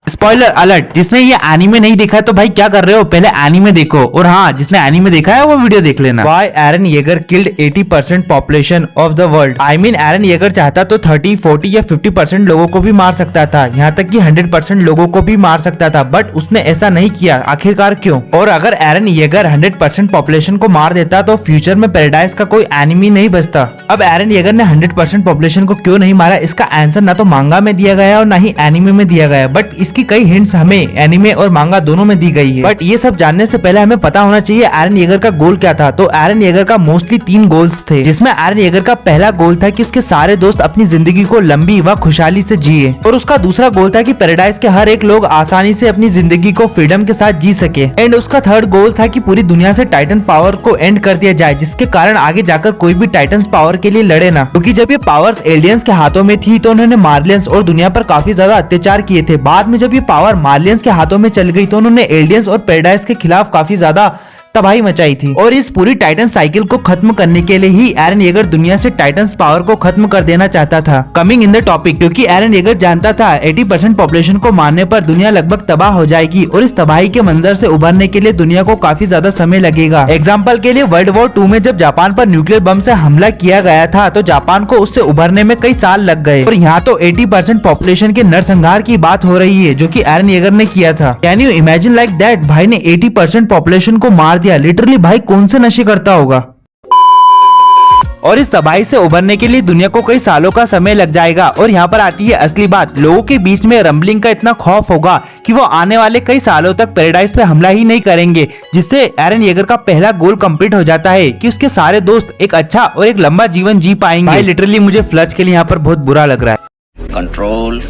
Spoiler alert, जिसने ये anime नहीं देखा तो भाई क्या कर रहे हो, पहले एनीमे देखो। और हाँ, जिसने एनीमे देखा है वो वीडियो देख लेना। Why Eren Yeager killed 80% population of the world. I mean Eren Yeager चाहता तो 30, 40 या 50% लोगों को भी मार सकता था, यहाँ तक कि 100% लोगों को भी मार सकता था, बट उसने ऐसा नहीं किया। आखिरकार क्यों? और अगर एरन येगर 100% पॉपुलेशन को मार देता तो फ्यूचर में पैराडाइज का कोई एनिमी नहीं बचता। अब एरन येगर ने 100% पॉपुलेशन को क्यों नहीं मारा, इसका आंसर ना तो मांगा में दिया गया और ना ही एनिमे में दिया गया, बट इसकी कई हिंट्स हमें एनिमे और मांगा दोनों में दी गई है। बट ये सब जानने से पहले हमें पता होना चाहिए एरन येगर का गोल क्या था। तो एरन येगर का मोस्टली 3 गोल्स थे, जिसमें एरन येगर का पहला गोल था कि उसके सारे दोस्त अपनी जिंदगी को लंबी व खुशहाली से जिए, और उसका दूसरा गोल था कि पैराडाइज के हर एक लोग आसानी से अपनी जिंदगी को फ्रीडम के साथ जी सके, एंड उसका थर्ड गोल था कि पूरी दुनिया से टाइटन पावर को एंड कर दिया जाए, जिसके कारण आगे जाकर कोई भी टाइटन्स पावर के लिए लड़े ना। क्योंकि जब ये पावर्स एलियंस के हाथों में थी तो उन्होंने मार्लियंस और दुनिया पर काफी ज्यादा अत्याचार किए थे। बाद में जब ये पावर मार्लियंस के हाथों में चल गई तो उन्होंने एलियंस और पैराडाइज के खिलाफ काफी ज्यादा तबाही मचाई थी। और इस पूरी टाइटन साइकिल को खत्म करने के लिए ही एरन येगर दुनिया से टाइटन्स पावर को खत्म कर देना चाहता था। कमिंग इन द टॉपिक, क्योंकि एरन येगर जानता था 80% पॉपुलेशन को मारने पर दुनिया लगभग तबाह हो जाएगी और इस तबाही के मंजर से उभरने के लिए दुनिया को काफी ज्यादा समय लगेगा। एग्जाम्पल के लिए वर्ल्ड वॉर 2 में जब जापान पर न्यूक्लियर बम से हमला किया गया था तो जापान को उससे उभरने में कई साल लग गए, और यहाँ तो 80% पॉपुलेशन के नरसंहार की बात हो रही है जो कि एरन येगर ने किया था। Can you imagine like that, भाई ने 80% पॉपुलेशन को मार दिया। लिटरली भाई कौन से नशे करता होगा। और इस तबाही से उभरने के लिए दुनिया को कई सालों का समय लग जाएगा। और यहाँ पर आती है असली बात, लोगों के बीच में रंबलिंग का इतना खौफ होगा कि वो आने वाले कई सालों तक पैराडाइज पे हमला ही नहीं करेंगे, जिससे एरन येगर का पहला गोल कंप्लीट हो जाता है कि उसके सारे दोस्त एक अच्छा और एक लंबा जीवन जी पाएंगे। भाई लिटरली मुझे फ्लच के लिए यहाँ पर बहुत बुरा लग रहा है। Control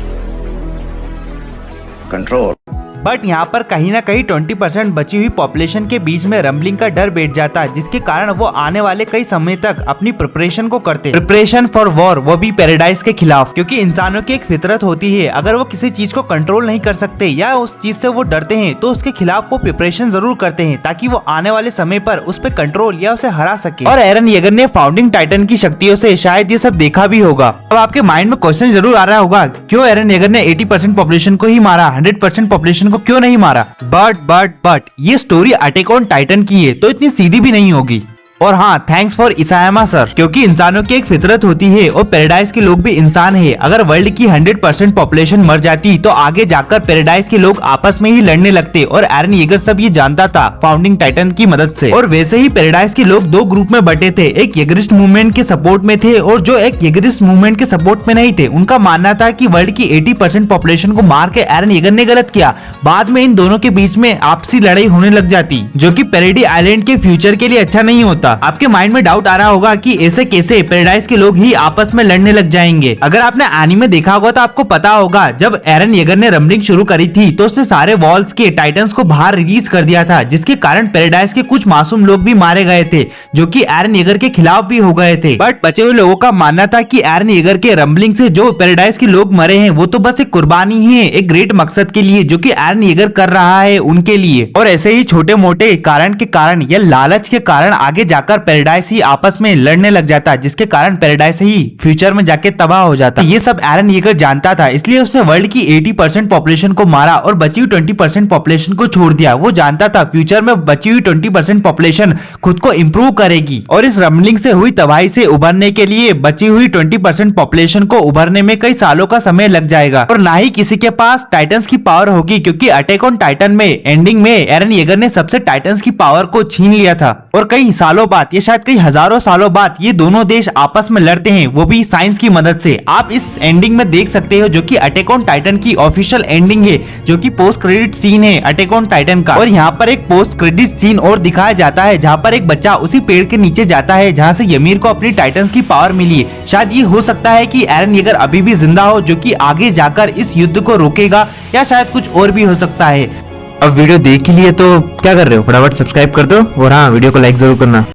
control. बट यहाँ पर कहीं ना कहीं 20% बची हुई पॉपुलेशन के बीच में रंबलिंग का डर बैठ जाता है, जिसके कारण वो आने वाले कई समय तक अपनी प्रिपरेशन को करते, प्रिपरेशन फॉर वॉर, वो भी पैराडाइज के खिलाफ। क्योंकि इंसानों की एक फितरत होती है, अगर वो किसी चीज को कंट्रोल नहीं कर सकते या उस चीज से वो डरते हैं तो उसके खिलाफ वो प्रिपरेशन जरूर करते हैं, ताकि वो आने वाले समय पर उस पर कंट्रोल या उसे हरा सके। और एरन येगर ने फाउंडिंग टाइटन की शक्तियों से शायद ये सब देखा भी होगा। अब आपके माइंड में क्वेश्चन जरूर आ रहा होगा, क्यों एरन येगर ने 80% पॉपुलेशन को ही मारा, 100% पॉपुलेशन को क्यों नहीं मारा? बट ये स्टोरी अटैक ऑन टाइटन की है तो इतनी सीधी भी नहीं होगी। और हाँ, थैंक्स फॉर इसायामा सर, क्योंकि इंसानों की एक फितरत होती है और पैराडाइज के लोग भी इंसान है। अगर वर्ल्ड की 100% पॉपुलेशन मर जाती तो आगे जाकर पैराडाइज के लोग आपस में ही लड़ने लगते, और एरन येगर सब ये जानता था फाउंडिंग टाइटन की मदद से। और वैसे ही पैराडाइज के लोग 2 ग्रुप में बटे थे, एक येगरिस्ट मूवमेंट के सपोर्ट में थे और जो एक येगरिस्ट मूवमेंट के सपोर्ट में नहीं थे। उनका मानना था कि वर्ल्ड की 80% पॉपुलेशन को मार के एरन येगर ने गलत किया। बाद में इन दोनों के बीच में आपसी लड़ाई होने लग जाती, जो कि पैराडी आइलैंड के फ्यूचर के लिए अच्छा नहीं होता। आपके माइंड में डाउट आ रहा होगा कि ऐसे कैसे पैराडाइज के लोग ही आपस में लड़ने लग जाएंगे। अगर आपने एनीमे देखा होगा तो आपको पता होगा, जब एरन येगर ने रंबलिंग शुरू करी थी तो उसने सारे वॉल्स के टाइटन्स को बाहर रिलीज कर दिया था, जिसके कारण पैराडाइज के कुछ मासूम लोग भी मारे गए थे, जो कि एरन येगर के खिलाफ भी हो गए थे। बट बचे हुए लोगों का मानना था कि एरन येगर के रंबलिंग से जो पैराडाइज के लोग मरे हैं वो तो बस एक कुर्बानी है एक ग्रेट मकसद के लिए, जो कि एरन येगर कर रहा है उनके लिए। और ऐसे ही छोटे मोटे कारण के कारण या लालच के कारण आगे जाकर पैराडाइज ही आपस में लड़ने लग जाता, जिसके कारण पैराडाइज ही फ्यूचर में जाके तबाह हो जाता। ये सब एरन येगर जानता था, इसलिए उसने वर्ल्ड की 80% पॉपुलेशन को मारा और बची हुई 20% पॉपुलेशन को छोड़ दिया। वो जानता था फ्यूचर में बची हुई 20% पॉपुलेशन खुद को इंप्रूव करेगी, और इस रंबलिंग से हुई तबाही से उभरने के लिए बची हुई 20% पॉपुलेशन को उभरने में कई सालों का समय लग जाएगा, और ना ही किसी के पास टाइटन्स की पावर होगी, क्योंकि अटैक ऑन टाइटन में एंडिंग में एरन येगर ने सबसे टाइटन्स की पावर को छीन लिया था। और कई सालों बाद, ये शायद कई हजारों सालों बाद ये दोनों देश आपस में लड़ते हैं, वो भी साइंस की मदद से। आप इस एंडिंग में देख सकते हो, जो कि अटैक ऑन टाइटन की ऑफिशियल एंडिंग है, जो कि पोस्ट क्रेडिट सीन है अटैक ऑन टाइटन का। और यहाँ पर एक पोस्ट क्रेडिट सीन और दिखाया जाता है, जहाँ पर एक बच्चा उसी पेड़ के नीचे जाता है जहाँ से ymir को अपनी टाइटन्स की पावर मिली है। शायद ये हो सकता है कि एरन येगर अभी भी जिंदा हो, जो कि आगे जाकर इस युद्ध को रोकेगा, या शायद कुछ और भी हो सकता है। अब वीडियो देख ही लिए तो क्या कर रहे हो, फटाफट सब्सक्राइब कर दो, और हाँ वीडियो को लाइक जरूर करना।